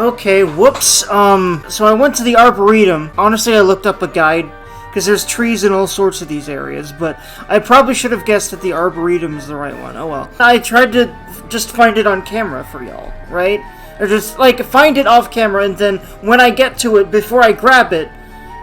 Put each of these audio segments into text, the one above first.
Okay, whoops. So I went to the Arboretum. Honestly, I looked up a guide, because there's trees in all sorts of these areas, but I probably should have guessed that the Arboretum is the right one. Oh well. I tried to just find it on camera for y'all, right? Or just, like, find it off camera, and then when I get to it, before I grab it,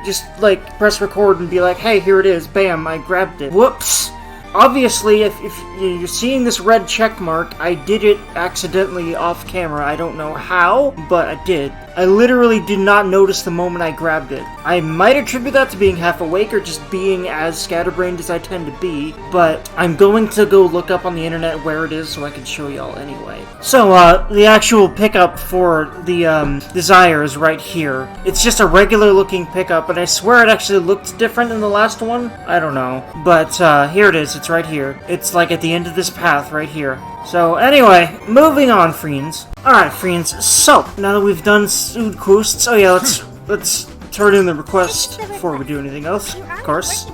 just, like, press record and be like, hey, here it is, bam, I grabbed it. Whoops. Obviously, if you're seeing this red check mark, I did it accidentally off camera. I don't know how, but I did. I literally did not notice the moment I grabbed it. I might attribute that to being half awake or just being as scatterbrained as I tend to be, but I'm going to go look up on the internet where it is so I can show y'all anyway. So, the actual pickup for the, Desire is right here. It's just a regular looking pickup, and I swear it actually looked different than the last one. I don't know. But, here it is. It's right here. It's like at the end of this path right here. So, anyway, moving on, friends. Alright, friends, so, now that we've done food quests, oh yeah, let's turn in the request before we do anything else, of course.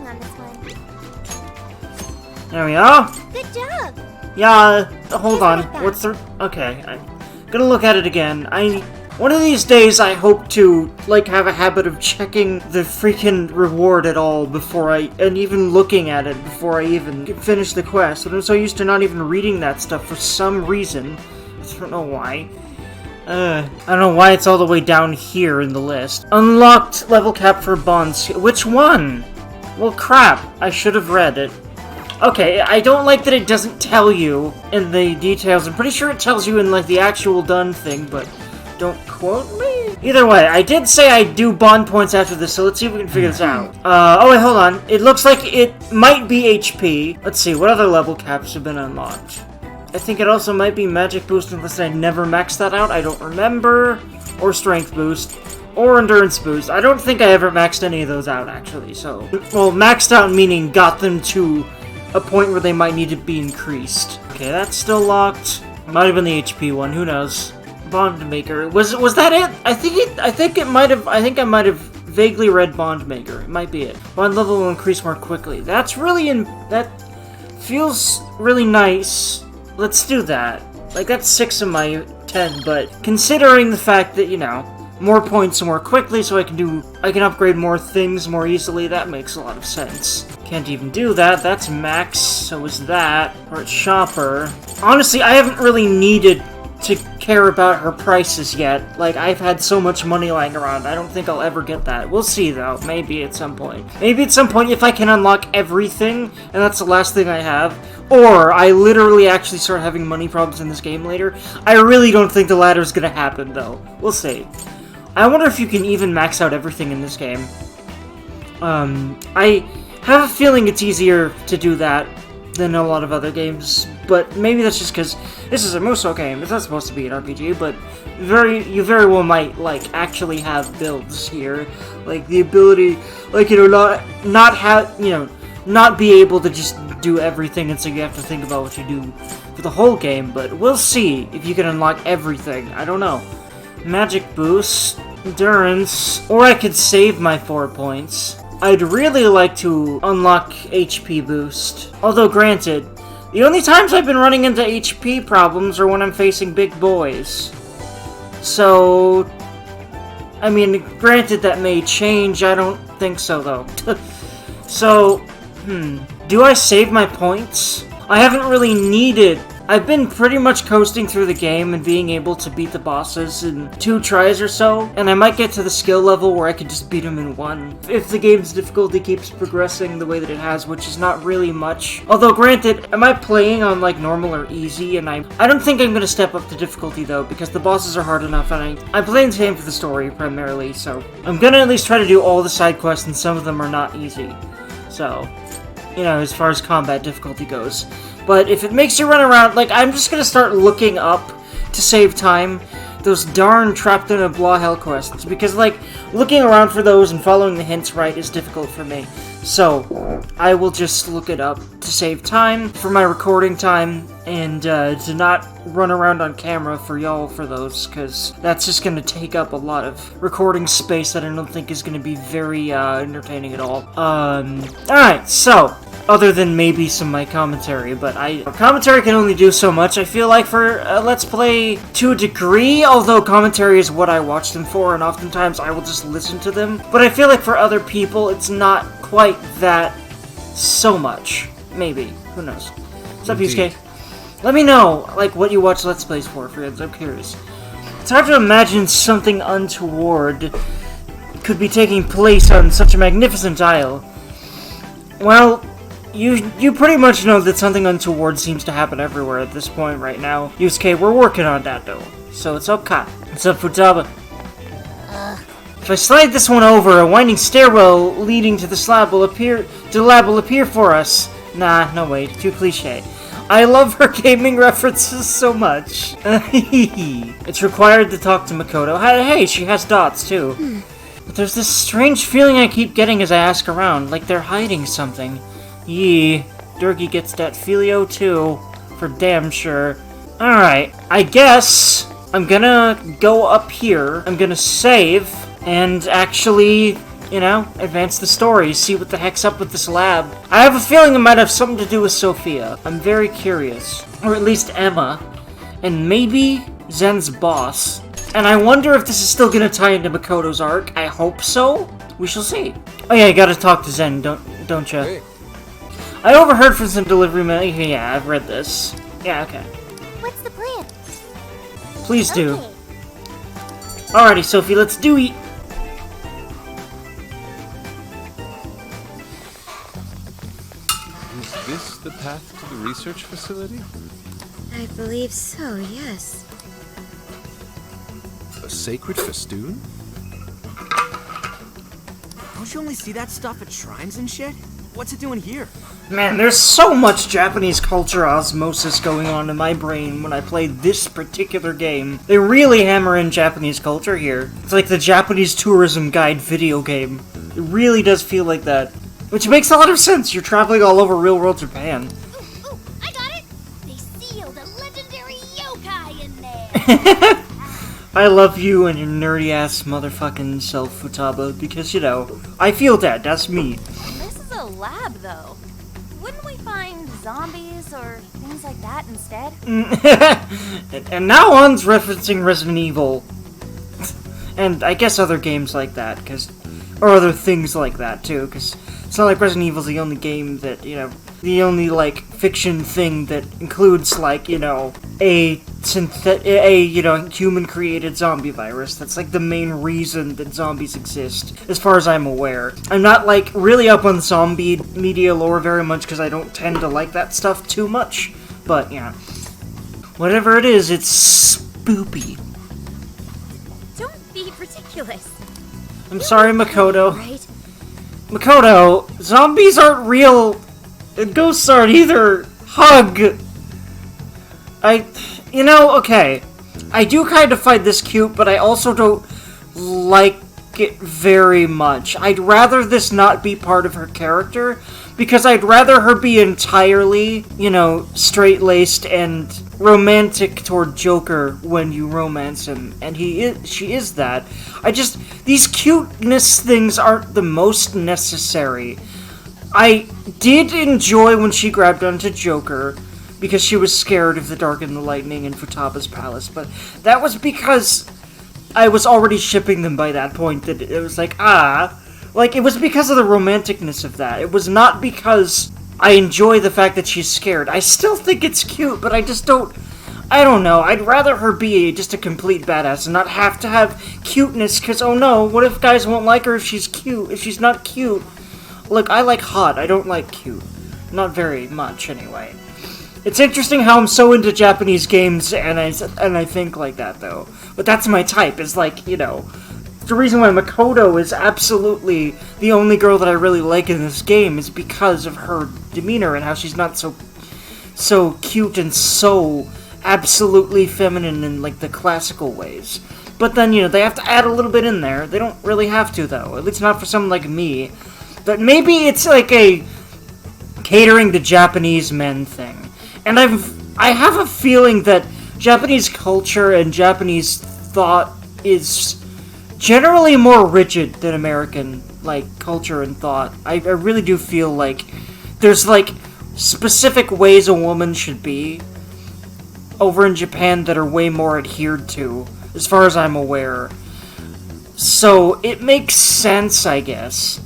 There we are. Good job. Yeah, hold on. What's the... Okay, I'm gonna look at it again. One of these days, I hope to, like, have a habit of checking the freaking reward at all before and even looking at it before I even finish the quest. And I'm so used to not even reading that stuff for some reason. I don't know why. I don't know why it's all the way down here in the list. Unlocked level cap for bonds. Which one? Well, crap. I should have read it. Okay, I don't like that it doesn't tell you in the details. I'm pretty sure it tells you in, like, the actual done thing, but... Don't quote me. Either way, I did say I'd do bond points after this, so let's see if we can figure this out. Oh wait, hold on. It looks like it might be HP. Let's see, what other level caps have been unlocked? I think it also might be magic boost unless I never maxed that out. I don't remember. Or strength boost. Or endurance boost. I don't think I ever maxed any of those out, actually, so... Well, maxed out meaning got them to a point where they might need to be increased. Okay, that's still locked. Might have been the HP one, who knows? Bond Maker. Was that it? I think I might have vaguely read Bond Maker. It might be it. Bond level will increase more quickly. That feels really nice. Let's do that. Like, that's 6 of my 10, but considering the fact that, you know, more points more quickly so I can upgrade more things more easily, that makes a lot of sense. Can't even do that. That's max, so is that. Or it's shopper. Honestly, I haven't really needed to care about her prices yet. Like, I've had so much money lying around, I don't think I'll ever get that. We'll see, though. Maybe at some point. Maybe at some point if I can unlock everything, and that's the last thing I have, or I literally actually start having money problems in this game later. I really don't think the latter's gonna happen, though. We'll see. I wonder if you can even max out everything in this game. I have a feeling it's easier to do that than a lot of other games, but maybe that's just because this is a Muso game. It's not supposed to be an RPG, but you very well might, like, actually have builds here. Like, the ability, like, you know, not be able to just do everything, and so you have to think about what you do for the whole game, but we'll see if you can unlock everything. I don't know. Magic boost, endurance, or I could save my 4 points. I'd really like to unlock HP boost. Although, granted, the only times I've been running into HP problems are when I'm facing big boys. So, I mean, granted that may change, I don't think so, though. So, do I save my points? I haven't really needed... I've been pretty much coasting through the game and being able to beat the bosses in 2 tries or so, and I might get to the skill level where I could just beat them in 1. If the game's difficulty keeps progressing the way that it has, which is not really much. Although, granted, am I playing on, like, normal or easy? And I don't think I'm gonna step up the difficulty, though, because the bosses are hard enough, and I'm playing the game for the story, primarily, so I'm gonna at least try to do all the side quests, and some of them are not easy. So, you know, as far as combat difficulty goes. But if it makes you run around, like, I'm just gonna start looking up to save time those darn trapped in a blah hell quests, because, like, looking around for those and following the hints right is difficult for me. So, I will just look it up to save time for my recording time, and to not run around on camera for y'all for those, because that's just gonna take up a lot of recording space that I don't think is gonna be very entertaining at all. Alright, so Other than maybe some of my commentary, but commentary can only do so much. I feel like for Let's Play to a degree, although commentary is what I watch them for, and oftentimes I will just listen to them. But I feel like for other people, it's not quite that so much. Maybe. Who knows? What's up, Yusuke? Let me know, like, what you watch Let's Plays for, friends. I'm curious. It's hard to imagine something untoward could be taking place on such a magnificent isle. Well, you pretty much know that something untoward seems to happen everywhere at this point right now. Yusuke, we're working on that, though. So it's okay. What's up, Futaba? If I slide this one over, a winding stairwell leading to the lab will appear for us. Nah, no way, too cliche. I love her gaming references so much. It's required to talk to Makoto. Hey, she has dots, too. But there's this strange feeling I keep getting as I ask around, like they're hiding something. Yee, Dergy gets that feelio, too. For damn sure. Alright, I guess I'm gonna go up here, I'm gonna save, and actually, you know, advance the story, see what the heck's up with this lab. I have a feeling it might have something to do with Sophia. I'm very curious. Or at least Emma. And maybe Zen's boss. And I wonder if this is still gonna tie into Makoto's arc. I hope so. We shall see. Oh yeah, you gotta talk to Zen, don't ya? Hey. I overheard from some delivery men. Yeah, I've read this. Yeah, okay. What's the plan? Please do. Alrighty, Sophie, let's do it. Is this the path to the research facility? I believe so, yes. A sacred festoon? Don't you only see that stuff at shrines and shit? What's it doing here? Man, there's so much Japanese culture osmosis going on in my brain when I play this particular game. They really hammer in Japanese culture here. It's like the Japanese tourism guide video game. It really does feel like that. Which makes a lot of sense. You're traveling all over real-world Japan. Ooh, I got it! They sealed a legendary yokai in there! I love you and your nerdy-ass motherfucking self, Futaba, because, you know, I feel that. That's me. This is a lab, though. Wouldn't we find zombies or things like that instead? and now on's referencing Resident Evil. And I guess other games like that, or other things like that, too, because it's not like Resident Evil's the only game that, you know, the only, like, fiction thing that includes, like, you know, a human-created zombie virus. That's, like, the main reason that zombies exist, as far as I'm aware. I'm not, like, really up on zombie media lore very much, because I don't tend to like that stuff too much. But, yeah. Whatever it is, it's spoopy. Don't be ridiculous. I'm sorry, Makoto. Right? Makoto, zombies aren't real, and ghosts aren't either. Hug! Okay. I do kind of find this cute, but I also don't like it very much. I'd rather this not be part of her character, because I'd rather her be entirely, you know, straight-laced and romantic toward Joker when you romance him, and she is that. These cuteness things aren't the most necessary. I did enjoy when she grabbed onto Joker, because she was scared of the dark and the lightning in Futaba's palace, but that was because I was already shipping them by that point, that it was like, it was because of the romanticness of that. It was not because I enjoy the fact that she's scared. I still think it's cute, but I don't know, I'd rather her be just a complete badass and not have to have cuteness, because, oh no, what if guys won't like her if she's cute, if she's not cute? Look, I like hot, I don't like cute. Not very much, anyway. It's interesting how I'm so into Japanese games, and I think like that, though. But that's my type, is like, you know, the reason why Makoto is absolutely the only girl that I really like in this game is because of her demeanor and how she's not so cute and so absolutely feminine in, like, the classical ways. But then, you know, they have to add a little bit in there. They don't really have to, though. At least not for someone like me. But maybe it's like a catering to Japanese men thing. And I have a feeling that Japanese culture and Japanese thought is generally more rigid than American, like, culture and thought. I really do feel like there's like specific ways a woman should be over in Japan that are way more adhered to, as far as I'm aware. So it makes sense, I guess,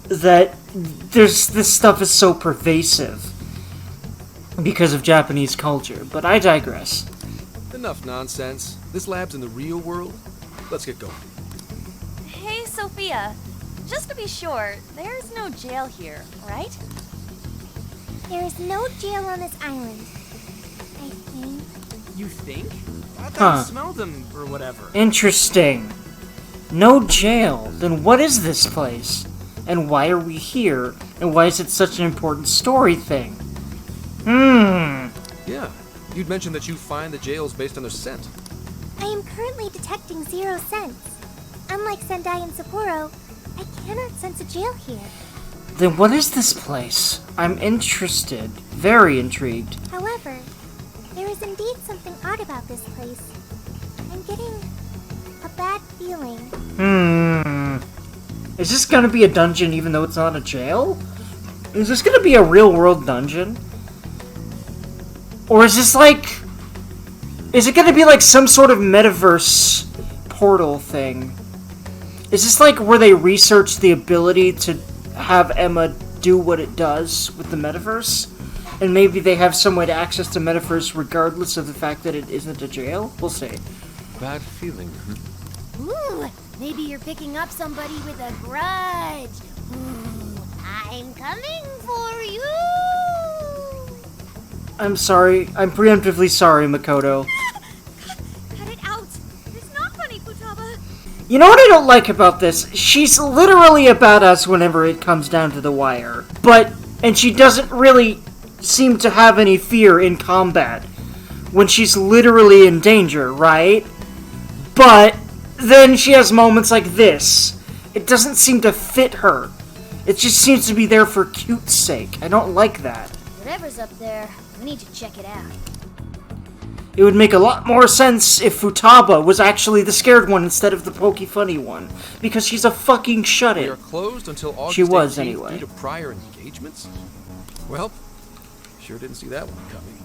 that this stuff is so pervasive because of Japanese culture. But I digress. Enough nonsense. This lab's in the real world. Let's get going. Hey, Sophia. Just to be sure, there's no jail here, right? There is no jail on this island, I think. You think? I thought Huh. you smelled them or whatever. Interesting. No jail. Then what is this place? And why are we here? And why is it such an important story thing? Yeah, you'd mentioned that you find the jails based on their scent. I am currently detecting 0 scents. Unlike Sendai and Sapporo, I cannot sense a jail here. Then what is this place? I'm interested. Very intrigued. However, there is indeed something odd about this place. I'm getting a bad feeling. Is this gonna be a dungeon even though it's not a jail? Is this gonna be a real-world dungeon? Or is this like... Is it gonna be like some sort of metaverse portal thing? Is this like where they research the ability to have Emma do what it does with the metaverse? And maybe they have some way to access the metaverse regardless of the fact that it isn't a jail? We'll see. Bad feeling. Ooh, maybe you're picking up somebody with a grudge. Ooh, I'm coming for you. I'm sorry. I'm preemptively sorry, Makoto. Cut it out. It's not funny, Futaba. You know what I don't like about this? She's literally a badass whenever it comes down to the wire. And she doesn't really seem to have any fear in combat when she's literally in danger, right? But then she has moments like this. It doesn't seem to fit her. It just seems to be there for cute's sake. I don't like that. Whatever's up there, we need to check it out. It would make a lot more sense if Futaba was actually the scared one instead of the pokey funny one. Because she's a fucking We are shut-in. closed until August She was, 18th anyway. due to prior engagements? Well, sure didn't see that one coming.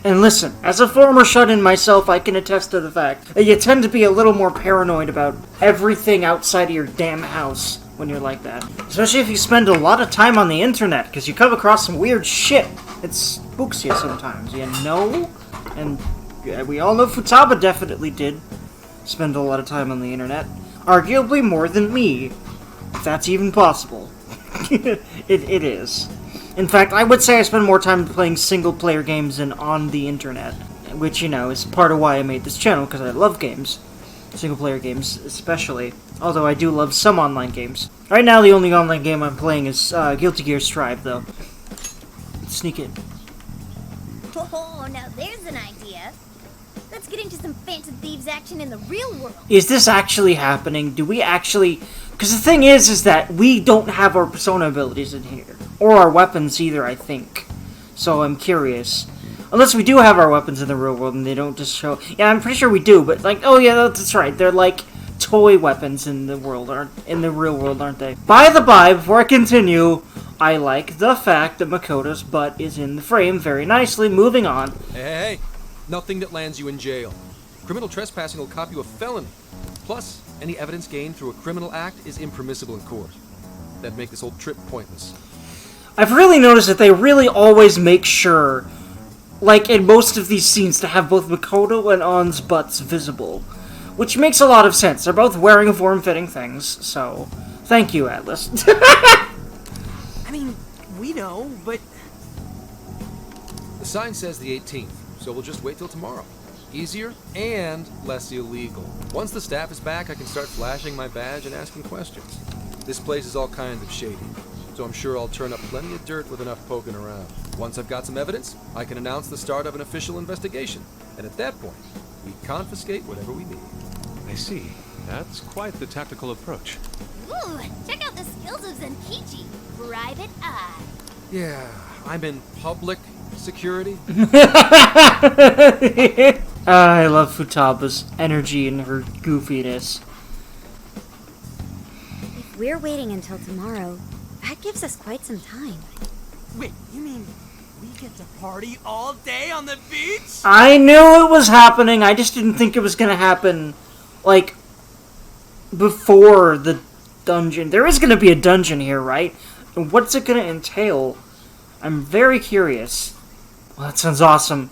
And listen, as a former shut-in myself, I can attest to the fact that you tend to be a little more paranoid about everything outside of your damn house when you're like that. Especially if you spend a lot of time on the internet, because you come across some weird shit. It spooks you sometimes, you know? And yeah, we all know Futaba definitely did spend a lot of time on the internet. Arguably more than me, if that's even possible. It is. In fact, I would say I spend more time playing single-player games than on the internet. Which, you know, is part of why I made this channel, because I love games. Single-player games, especially. Although I do love some online games. Right now, the only online game I'm playing is Guilty Gear Strive, though. Let's sneak in. Oh, now there's an idea. Let's get into some Phantom Thieves action in the real world. Is this actually happening? Do we actually... Because the thing is that we don't have our persona abilities in here. Or our weapons either, I think. So I'm curious. Unless we do have our weapons in the real world and they don't just show... Yeah, I'm pretty sure we do, but like... Oh yeah, that's right. They're like toy weapons in the world, in the real world, aren't they? By the by, before I continue, I like the fact that Makoto's butt is in the frame very nicely. Moving on. Hey, nothing that lands you in jail. Criminal trespassing will cop you a felony. Plus, any evidence gained through a criminal act is impermissible in court. That'd make this whole trip pointless. I've really noticed that they really always make sure, like in most of these scenes, to have both Makoto and On's butts visible. Which makes a lot of sense. They're both wearing form-fitting things, so... Thank you, Atlas. I mean, we know, but... The sign says the 18th, so we'll just wait till tomorrow. Easier and less illegal. Once the staff is back, I can start flashing my badge and asking questions. This place is all kinds of shady, so I'm sure I'll turn up plenty of dirt with enough poking around. Once I've got some evidence, I can announce the start of an official investigation, and at that point, we confiscate whatever we need. I see. That's quite the tactical approach. Ooh, check out the skills of Zenkichi. Private Eye. Yeah, I'm in public security. I love Futaba's energy and her goofiness. If we're waiting until tomorrow, That gives us quite some time. Wait, you mean we get to party all day on the beach? I knew it was happening, I just didn't think it was gonna happen, like, before the dungeon. There is gonna be a dungeon here, right? And what's it gonna entail? I'm very curious. Well, that sounds awesome.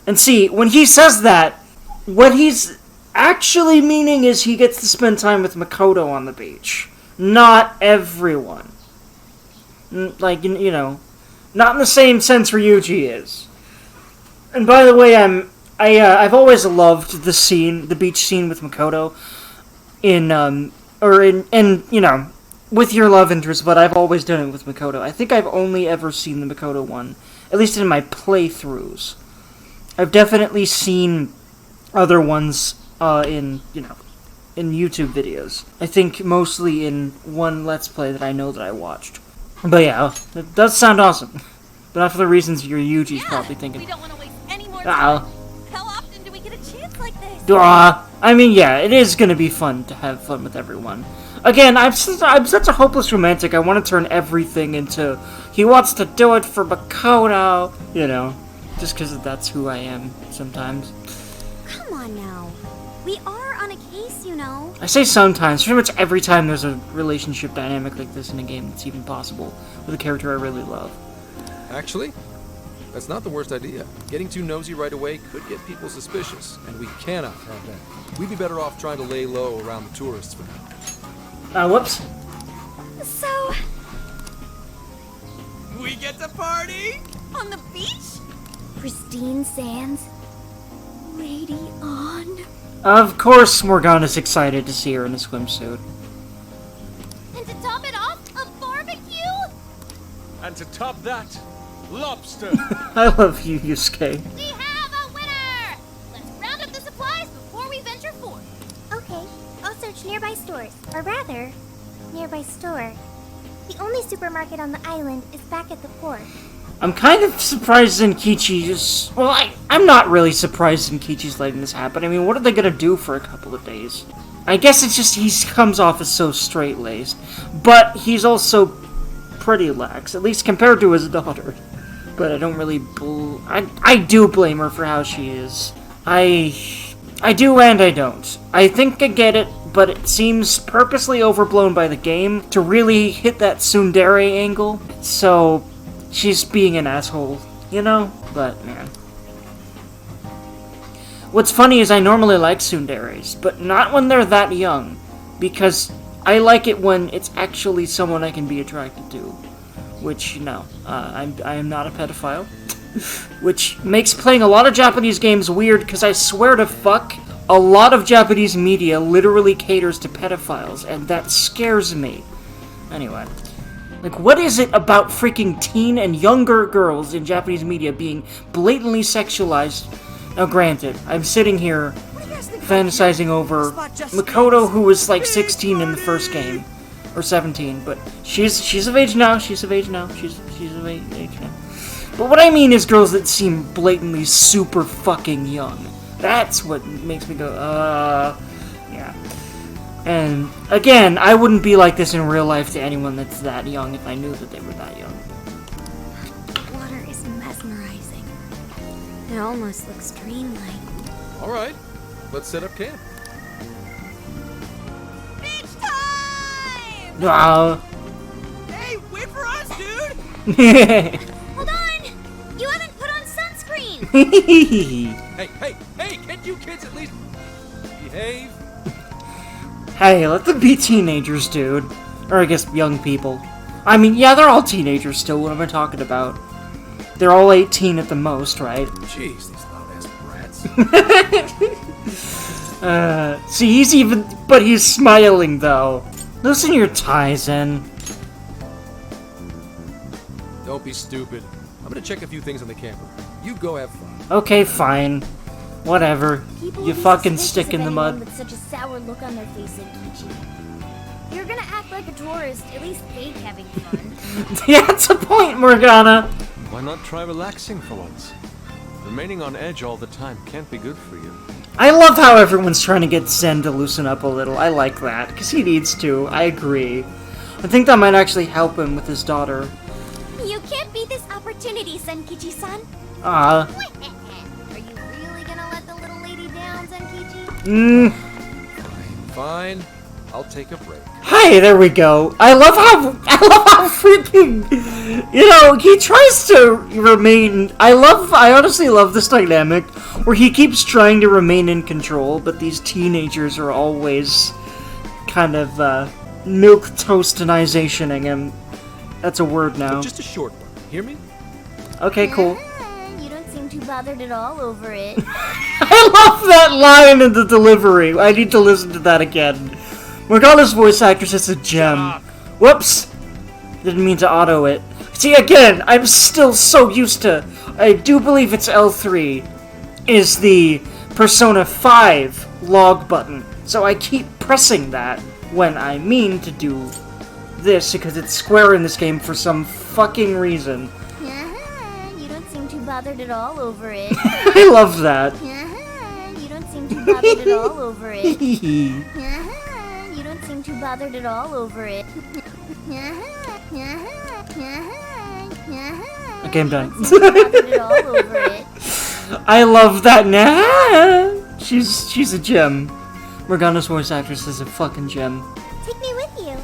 And see, when he says that, what he's actually meaning is he gets to spend time with Makoto on the beach. Not everyone. Like, you know, not in the same sense Ryuji is. And by the way, I've always loved the beach scene with Makoto in, you know, with your love interest, but I've always done it with Makoto. I think I've only ever seen the Makoto one, at least in my playthroughs. I've definitely seen other ones, in YouTube videos. I think mostly in one Let's Play that I know that I watched. But yeah, it does sound awesome. But not for the reasons your Yuji's probably thinking. We don't want to waste any more time. How often do we get a chance like this? I mean, yeah, it is gonna be fun to have fun with everyone. Again, I'm such a hopeless romantic. I want to turn everything into he wants to do it for Makoto, you know, just because that's who I am sometimes. Come on now. We are on a case, you know. I say sometimes. Pretty much every time there's a relationship dynamic like this in a game that's even possible with a character I really love. Actually, that's not the worst idea. Getting too nosy right away could get people suspicious, and we cannot have that. We'd be better off trying to lay low around the tourists for now. Whoops. So... We get to party? On the beach? Pristine sands. Lady on. Of course Morgana's excited to see her in a swimsuit. And to top it off, a barbecue? And to top that, lobster! I love you, Yusuke. We have a winner! Let's round up the supplies before we venture forth. Okay, I'll search nearby stores. Or rather, nearby store. The only supermarket on the island is back at the port. I'm kind of surprised Zenkichi just... Well, I'm not really surprised Zenkichi's letting this happen. I mean, what are they gonna do for a couple of days? I guess it's just he comes off as so straight-laced. But he's also pretty lax, at least compared to his daughter. But I don't really... I do blame her for how she is. I do and I don't. I think I get it, but it seems purposely overblown by the game to really hit that tsundere angle. So... she's being an asshole, you know? But, man. What's funny is I normally like tsunderes, but not when they're that young. Because I like it when it's actually someone I can be attracted to. Which, no, I am not a pedophile. Which makes playing a lot of Japanese games weird, because I swear to fuck, a lot of Japanese media literally caters to pedophiles, and that scares me. Anyway. Like, what is it about freaking teen and younger girls in Japanese media being blatantly sexualized? Now, granted, I'm sitting here fantasizing over Makoto, who was like 16 in the first game, or 17, but she's of age now. She's of age now. She's of age now. But what I mean is girls that seem blatantly super fucking young. That's what makes me go, yeah. And, again, I wouldn't be like this in real life to anyone that's that young if I knew that they were that young. Water is mesmerizing. It almost looks dreamlike. Alright, let's set up camp. Beach time! Hey, wait for us, dude! Hold on! You haven't put on sunscreen! Hey, can't you kids at least behave? Hey, let them be teenagers, dude. Or I guess young people. I mean, yeah, they're all teenagers still, what am I talking about? They're all 18 at the most, right? Jeez, these loud-ass brats. See, he's smiling, though. Loosen your ties in. Don't be stupid. I'm gonna check a few things on the camper. You go have fun. Okay, fine. Whatever. People You will be fucking suspicious stick in of the anyone mud. with such a sour look on their face, Kichi. You're gonna act like a tourist, at least fake having fun. Yeah, that's a point, Morgana. Why not try relaxing for once? Remaining on edge all the time can't be good for you. I love how everyone's trying to get Zen to loosen up a little. I like that, because he needs to. I agree. I think that might actually help him with his daughter. You can't beat this opportunity, Senkichi-san. Ah. Are you really gonna let the little lady down, Senkichi? Fine. I'll take a break. Hey, there we go. I love how freaking, you know, he tries to remain. I honestly love this dynamic where he keeps trying to remain in control, but these teenagers are always kind of milquetoastinizationing him. That's a word now. But just a short one. Hear me? Okay, cool. You don't seem too bothered at all over it. I love that line in the delivery. I need to listen to that again. Morgana's voice actress is a gem. Whoops! Didn't mean to auto it. See, again, I'm still so used to... I do believe it's L3 is the Persona 5 log button. So I keep pressing that when I mean to do this because it's square in this game for some fucking reason. You don't seem too bothered at all over it. I love that. You don't seem too bothered at all over it. You don't seem too bothered at all over it. Okay, I'm done. You don't seem too bothered at all over it. I love that. Nah, she's a gem. Morgana's voice actress is a fucking gem. Take me with you.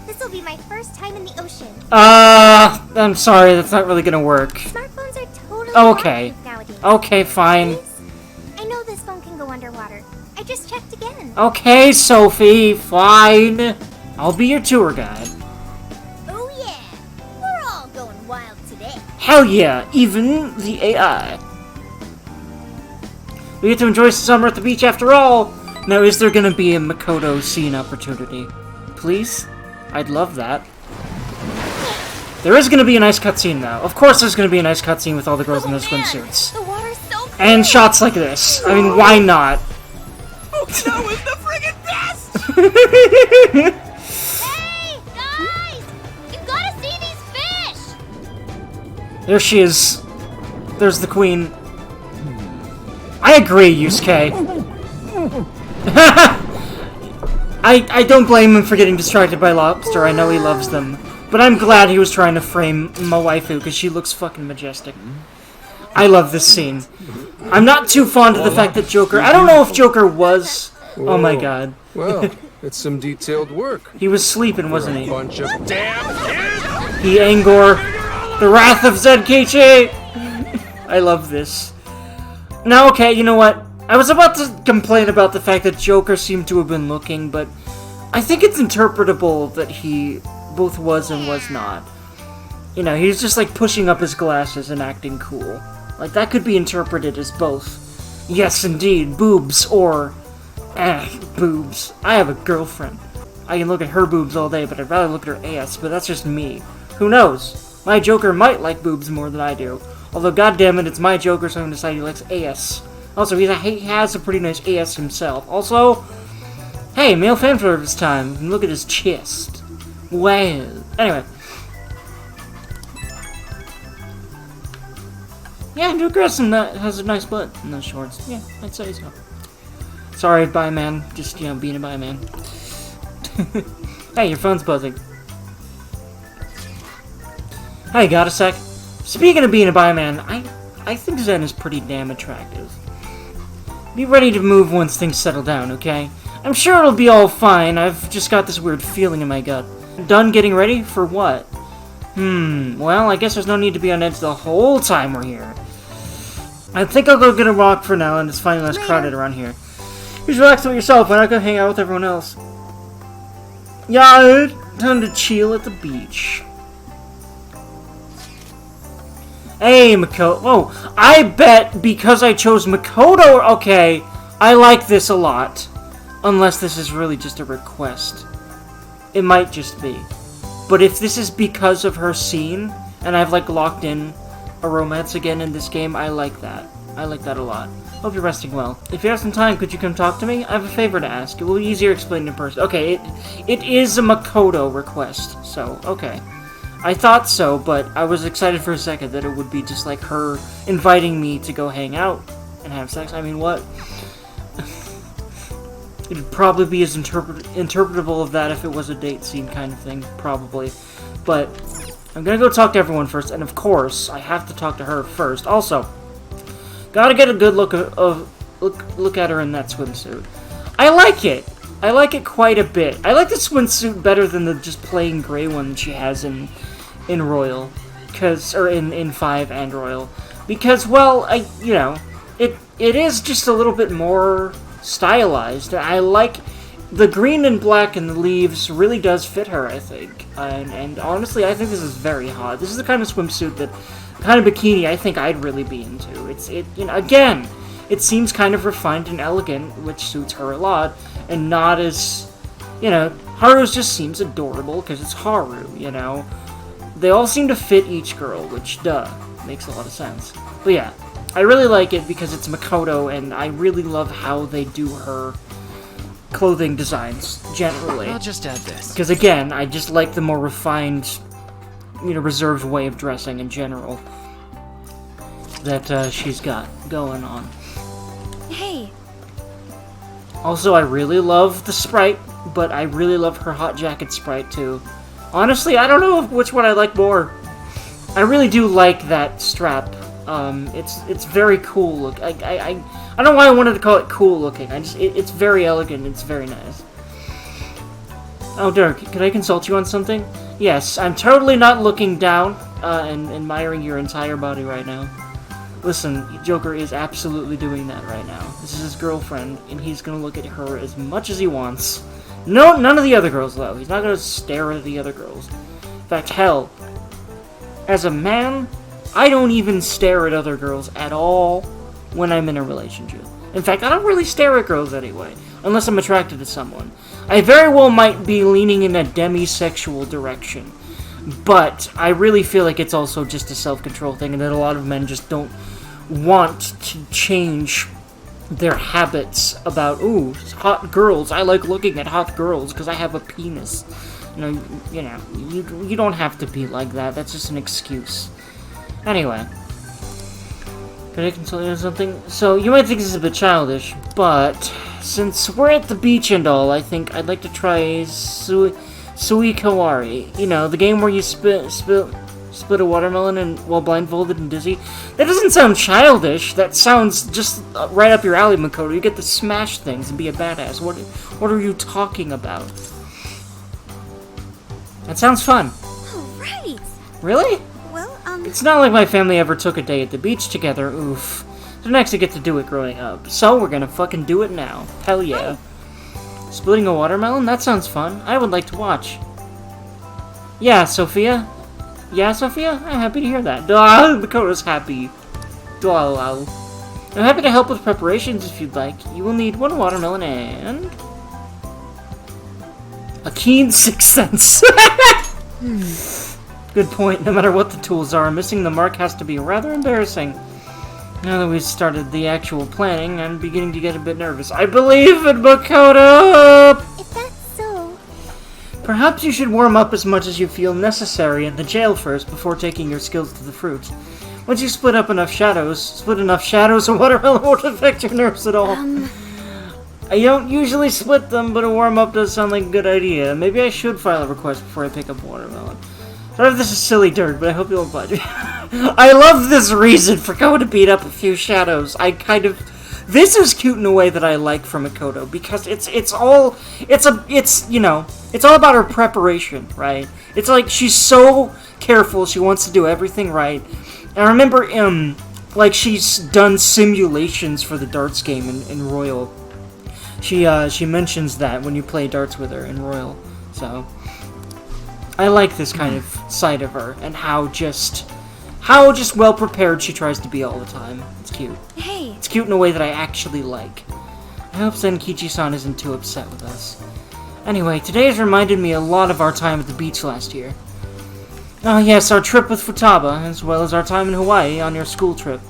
This will be my first time in the ocean. I'm sorry, that's not really gonna work. Smartphones are totally Okay. waterproof nowadays. Okay, fine. Please? I know this phone can go underwater. I just checked again. Okay, Sophie, fine. I'll be your tour guide. Oh yeah, we're all going wild today. Hell yeah, even the AI. We get to enjoy summer at the beach after all. Now, is there gonna be a Makoto scene opportunity? Please? I'd love that. There is gonna be a nice cutscene, though. Of course there's gonna be a nice cutscene with all the girls in their swimsuits. The water's so cool. And shots like this. I mean, why not? Okinawa is the friggin' best! Hey, guys! You gotta see these fish! There she is. There's the queen. I agree, Yusuke. I don't blame him for getting distracted by lobster. I know he loves them. But I'm glad he was trying to frame my waifu, because she looks fucking majestic. I love this scene. I'm not too fond of the fact that Joker... I don't know if Joker was... Oh my god. Well, it's some detailed work. He was sleeping, wasn't he? Bunch of damn kids! He Angor. The Wrath of Zenkichi! I love this. Now, okay, you know what? I was about to complain about the fact that Joker seemed to have been looking, but I think it's interpretable that he both was and was not. You know, he's just like pushing up his glasses and acting cool. Like, that could be interpreted as both. Yes, indeed, boobs, or... boobs. I have a girlfriend. I can look at her boobs all day, but I'd rather look at her ass, but that's just me. Who knows? My Joker might like boobs more than I do. Although, goddammit, it's my Joker, so I'm gonna decide he likes ass. Also, he has a pretty nice ass himself. Also, hey, male fan service time. And look at his chest. Wow. Anyway. Yeah, Joker has a nice butt in those shorts. Yeah, I'd say so. Sorry, bye man. Just, you know, being a bye man. Hey, your phone's buzzing. Hey, got a sec? Speaking of being a bye man, I think Zen is pretty damn attractive. Be ready to move once things settle down, okay? I'm sure it'll be all fine. I've just got this weird feeling in my gut. Done getting ready? For what? Well, I guess there's no need to be on edge the whole time we're here. I think I'll go get a walk for now, and it's finally less crowded around here. Just relax with yourself. Why not go hang out with everyone else? Yeah, time to chill at the beach. Hey, Makoto. Oh, I bet because I chose Makoto... Okay, I like this a lot. Unless this is really just a request. It might just be. But if this is because of her scene, and I've, like, locked in a romance again in this game, I like that. I like that a lot. Hope you're resting well. If you have some time, could you come talk to me? I have a favor to ask. It will be easier explained in person. Okay, it is a Makoto request, so, okay. I thought so, but I was excited for a second that it would be just like her inviting me to go hang out and have sex. I mean, what? It'd probably be as interpretable of that if it was a date scene kind of thing, probably. But I'm gonna go talk to everyone first, and of course, I have to talk to her first. Also, gotta get a good look at her in that swimsuit. I like it. I like it quite a bit. I like the swimsuit better than the just plain gray one that she has in Royal, or in 5 and Royal, because, well, it is just a little bit more stylized. I like the green and black and the leaves really does fit her, I think. And honestly, I think this is very hot. This is the kind of swimsuit kind of bikini I think I'd really be into. Again, it seems kind of refined and elegant, which suits her a lot, and not as, Haru's just seems adorable because it's Haru, They all seem to fit each girl, which, duh, makes a lot of sense. But yeah, I really like it because it's Makoto, and I really love how they do her clothing designs, generally. I'll just add this. Because again, I just like the more refined, reserved way of dressing in general that she's got going on. Hey. Also, I really love the sprite, but I really love her hot jacket sprite too. Honestly, I don't know which one I like more. I really do like that strap. It's very cool look. I don't know why I wanted to call it cool looking. It's very elegant. It's very nice. Oh, Dirk, could I consult you on something? Yes, I'm totally not looking down and admiring your entire body right now. Listen, Joker is absolutely doing that right now. This is his girlfriend, and he's gonna look at her as much as he wants. No, none of the other girls, though. He's not gonna stare at the other girls. In fact, hell, as a man, I don't even stare at other girls at all when I'm in a relationship. In fact, I don't really stare at girls anyway, unless I'm attracted to someone. I very well might be leaning in a demisexual direction, but I really feel like it's also just a self-control thing, and that a lot of men just don't want to change their habits about, ooh, hot girls, I like looking at hot girls because I have a penis. You don't have to be like that, that's just an excuse. Anyway, could I consult you on something? So, you might think this is a bit childish, but since we're at the beach and all, I think I'd like to try Sui Kawari. The game where you split a watermelon while blindfolded and dizzy. That doesn't sound childish. That sounds just right up your alley, Makoto. You get to smash things and be a badass. What are you talking about? That sounds fun. Oh, right. Really? Well, It's not like my family ever took a day at the beach together. Oof. So next I get to do it growing up. So we're gonna fucking do it now. Hell yeah. Splitting a watermelon? That sounds fun. I would like to watch. Yeah, Sophia? Yeah, Sophia? I'm happy to hear that. Makoto's happy. I'm happy to help with preparations if you'd like. You will need 1 watermelon and a keen sixth sense. Good point. No matter what the tools are, missing the mark has to be rather embarrassing. Now that we've started the actual planning, I'm beginning to get a bit nervous. I believe in Makoto! if that's so... Perhaps you should warm up as much as you feel necessary in the jail first before taking your skills to the fruit. Once you split enough shadows, a watermelon won't affect your nerves at all. I don't usually split them, but a warm-up does sound like a good idea. Maybe I should file a request before I pick up watermelon. Sorry if this is silly, Dirk, but I hope you'll budge. I love this reason for going to beat up a few shadows. This is cute in a way that I like from Makoto, because it's all about her preparation, right? It's like she's so careful, she wants to do everything right. And I remember, she's done simulations for the darts game in Royal. She mentions that when you play darts with her in Royal, so... I like this kind of side of her, and how just well prepared she tries to be all the time. It's cute. Hey. It's cute in a way that I actually like. I hope Senkichi-san isn't too upset with us. Anyway, today has reminded me a lot of our time at the beach last year. Oh yes, our trip with Futaba, as well as our time in Hawaii on your school trip.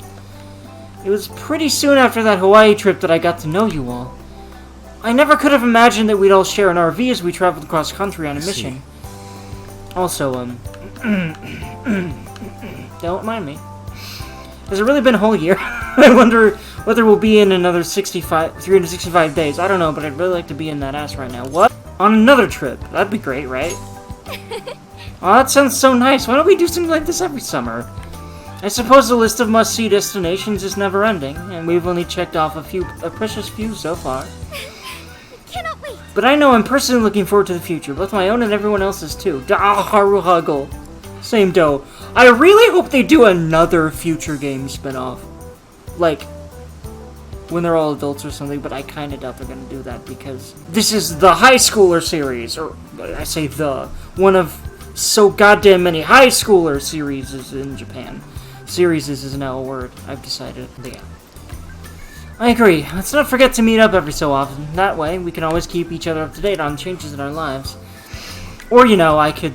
It was pretty soon after that Hawaii trip that I got to know you all. I never could have imagined that we'd all share an RV as we traveled across country on a mission. Also, don't mind me. Has it really been a whole year? I wonder Whether we'll be in another 365 days, I don't know, but I'd really like to be in that ass right now. What? On another trip. That'd be great, right? Oh, that sounds so nice. Why don't we do something like this every summer? I suppose the list of must-see destinations is never-ending, and we've only checked off a precious few so far. Cannot wait. But I know I'm personally looking forward to the future, both my own and everyone else's too. Haru Huggle. Same dough. I really hope they do another future game spin-off. Like, when they're all adults or something, but I kinda doubt they're gonna do that because this is the high schooler series, or I say one of so goddamn many high schooler series in Japan. Series is now a word, I've decided. But yeah. I agree. Let's not forget to meet up every so often. That way, we can always keep each other up to date on changes in our lives. Or, you know, I could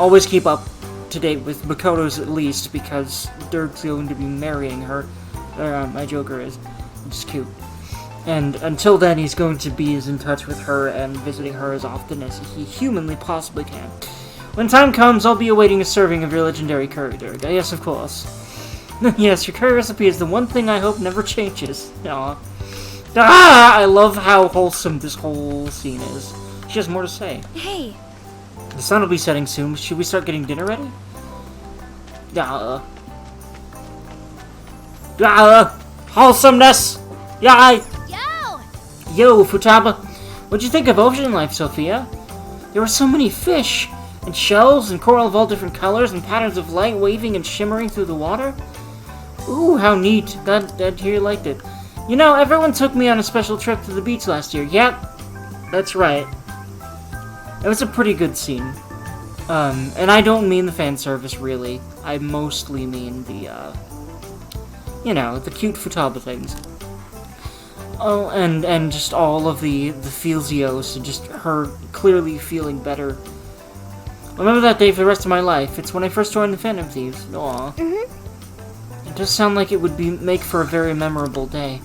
always keep up to date with Makoto's at least, because Dirk's going to be marrying her. My Joker is. Which is cute. And until then, he's going to be as in touch with her and visiting her as often as he humanly possibly can. When time comes, I'll be awaiting a serving of your legendary curry, Dirk. Yes, of course. Yes, your curry recipe is the one thing I hope never changes. Aw. I love how wholesome this whole scene is. She has more to say. Hey. The sun will be setting soon. Should we start getting dinner ready? Wholesomeness! Yo, Futaba. What'd you think of ocean life, Sophia? There were so many fish, and shells, and coral of all different colors, and patterns of light waving and shimmering through the water. Ooh, how neat. Glad to hear you liked it. You know, everyone took me on a special trip to the beach last year. Yep, that's right. It was a pretty good scene. And I don't mean the fan service, really. I mostly mean the, you know, the cute Futaba things. Oh, and just all of the feelsios, and just her clearly feeling better. I'll remember that day for the rest of my life. It's when I first joined the Phantom Thieves. Aww. It does sound like it would make for a very memorable day.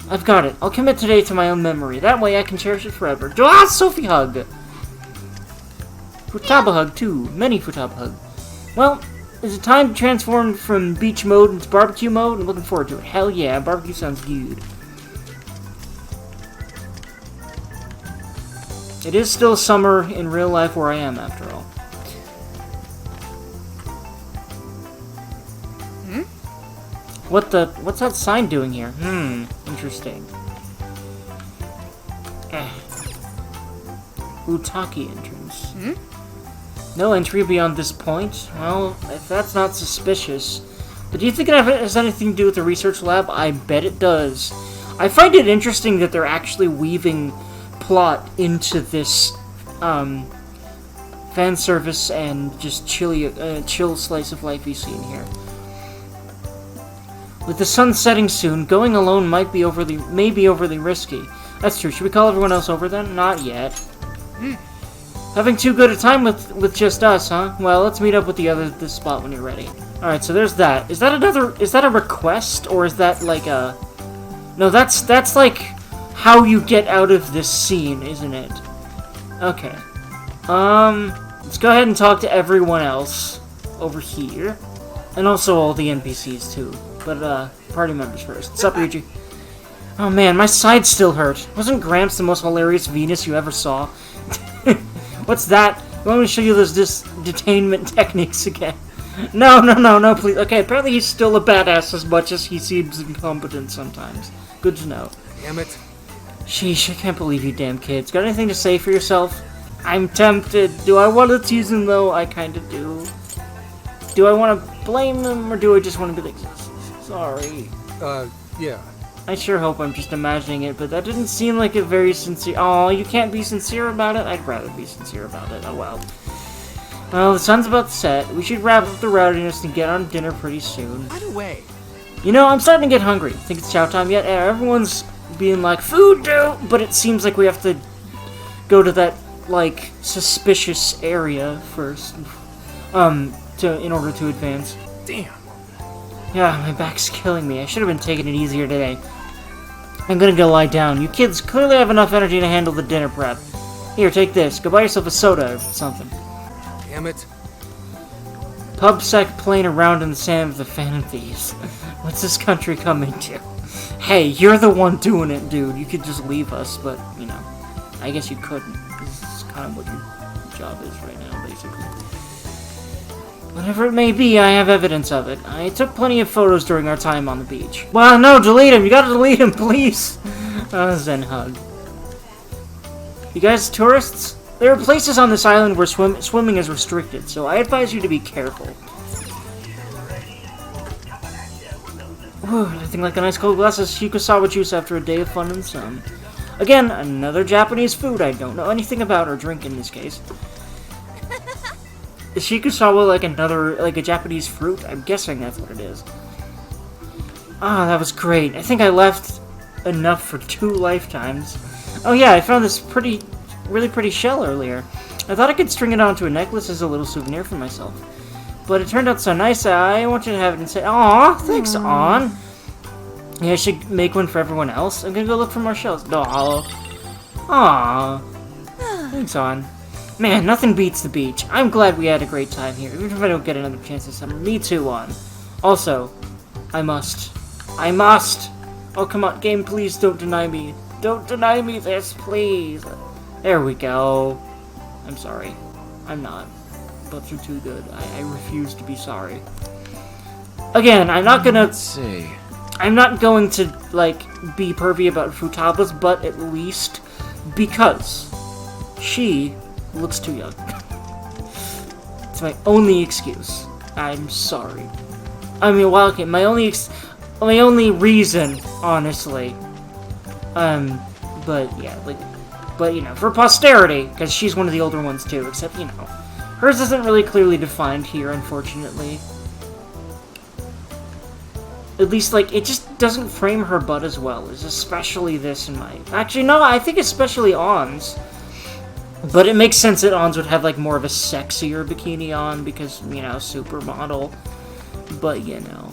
I've got it. I'll commit today to my own memory. That way I can cherish it forever. Sophie hug! Futaba hug, too. Many Futaba hug. Well, is it time to transform from beach mode into barbecue mode? I'm looking forward to it. Hell yeah, barbecue sounds good. It is still summer in real life where I am, after all. What's that sign doing here? Interesting. Utaki entrance. No entry beyond this point? Well, if that's not suspicious. But do you think it has anything to do with the research lab? I bet it does. I find it interesting that they're actually weaving plot into this, fan service and just chill slice of life you see in here. With the sun setting soon, going alone may be overly risky. That's true. Should we call everyone else over then? Not yet. Having too good a time with just us, huh? Well, let's meet up with this spot when you're ready. Alright, so there's that. Is that a request, or is that like a... No, that's like how you get out of this scene, isn't it? Okay. Let's go ahead and talk to everyone else over here. And also all the NPCs, too. But, party members first. What's up, Ryuji? Oh man, my side still hurt. Wasn't Gramps the most hilarious Venus you ever saw? What's that? You want me to show you those detainment techniques again? No, please. Okay, apparently he's still a badass as much as he seems incompetent sometimes. Good to know. Damn it. Sheesh, I can't believe you damn kids. Got anything to say for yourself? I'm tempted. Do I want to tease him, though? I kind of do. Do I want to blame him, or do I just want to be like, sorry? Yeah. I sure hope I'm just imagining it, but that didn't seem like a very sincere... Oh, you can't be sincere about it? I'd rather be sincere about it. Oh, well. Well, the sun's about to set. We should wrap up the rowdiness and get on dinner pretty soon. By the way, You know, I'm starting to get hungry. Think it's chow time yet? Everyone's being like, food, dude! But it seems like we have to go to that, like, suspicious area first. In order to advance. Damn. Yeah, my back's killing me. I should have been taking it easier today. I'm gonna go lie down. You kids clearly have enough energy to handle the dinner prep. Here, take this. Go buy yourself a soda or something. Damn it. PubSec playing around in the sand with the Phantom Thieves. What's this country coming to? Hey, you're the one doing it, dude. You could just leave us, but, you know, I guess you couldn't. This is kind of what your job is right now, basically. Whatever it may be, I have evidence of it. I took plenty of photos during our time on the beach. Well, no, delete him! You gotta delete him, please! Zen hug. You guys tourists? There are places on this island where swimming is restricted, so I advise you to be careful. Whew, nothing like a nice cold glass of shikusawa juice after a day of fun and sun. Again, another Japanese food I don't know anything about or drink in this case. Is shikusawa like a Japanese fruit? I'm guessing that's what it is. Ah, that was great. I think I left enough for 2 lifetimes. Oh yeah, I found this really pretty shell earlier. I thought I could string it onto a necklace as a little souvenir for myself. But it turned out so nice that I want you to have it and say, "Aw, thanks, An." Yeah, I should make one for everyone else. I'm gonna go look for more shells. Aw. Aw. Thanks, An. Man, nothing beats the beach. I'm glad we had a great time here, even if I don't get another chance this summer. Me too, An. Also, I must. Oh, come on, game, please don't deny me. Don't deny me this, please. There we go. I'm sorry. I'm not. Both are too good. I refuse to be sorry. Again, I'm not gonna... Let's see. I'm not going to, like, be pervy about Futaba's butt, at least, because she looks too young. It's my only excuse. I'm sorry. I mean, well, okay, my only reason, honestly. But, yeah, like, but, you know, for posterity, because she's one of the older ones, too, except, you know, hers isn't really clearly defined here, unfortunately. At least, like, it just doesn't frame her butt as well, as especially this in my... Actually, no, I think especially On's. But it makes sense that On's would have, like, more of a sexier bikini on, because, you know, supermodel. But, you know...